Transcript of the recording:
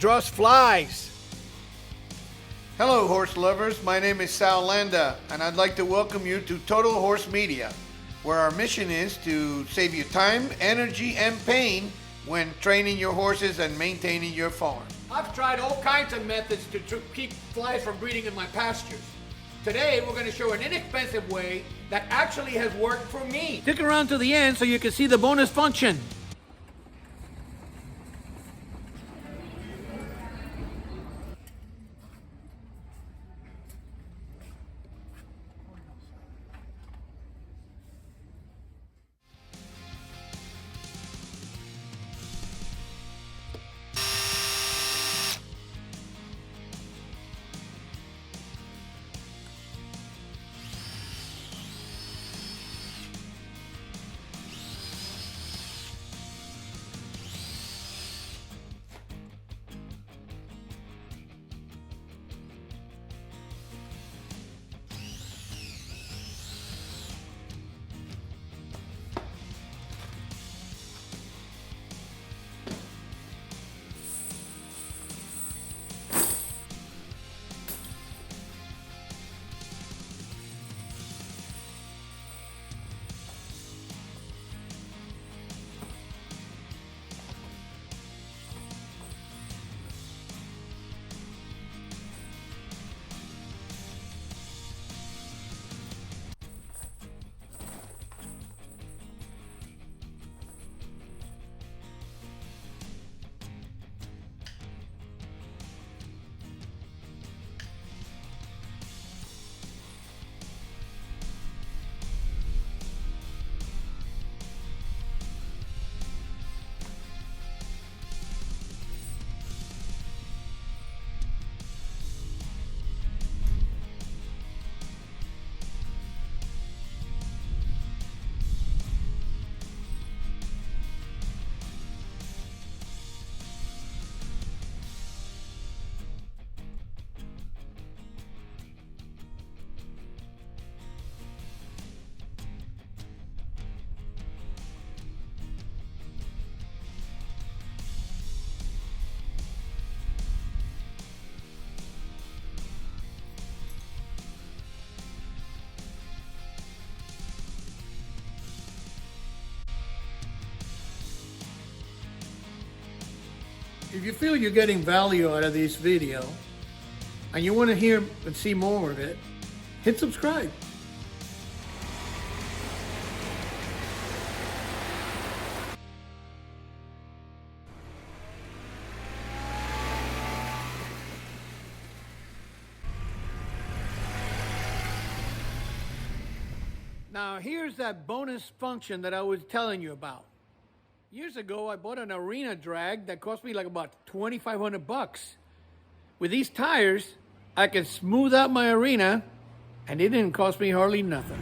draws flies. Hello, horse lovers. My name is Sal Landa, and I'd like to welcome you to Total Horse Media, where our mission is to save you time, energy, and pain when training your horses and maintaining your farm. I've tried all kinds of methods to keep flies from breeding in my pastures. Today, we're going to show an inexpensive way that actually has worked for me. Stick around to the end so you can see the bonus function. If you feel you're getting value out of this video and you want to hear and see more of it, hit subscribe. Now here's that bonus function that I was telling you about. Years ago, I bought an arena drag that cost me like about $2,500. With these tires, I can smooth out my arena, and it didn't cost me hardly nothing.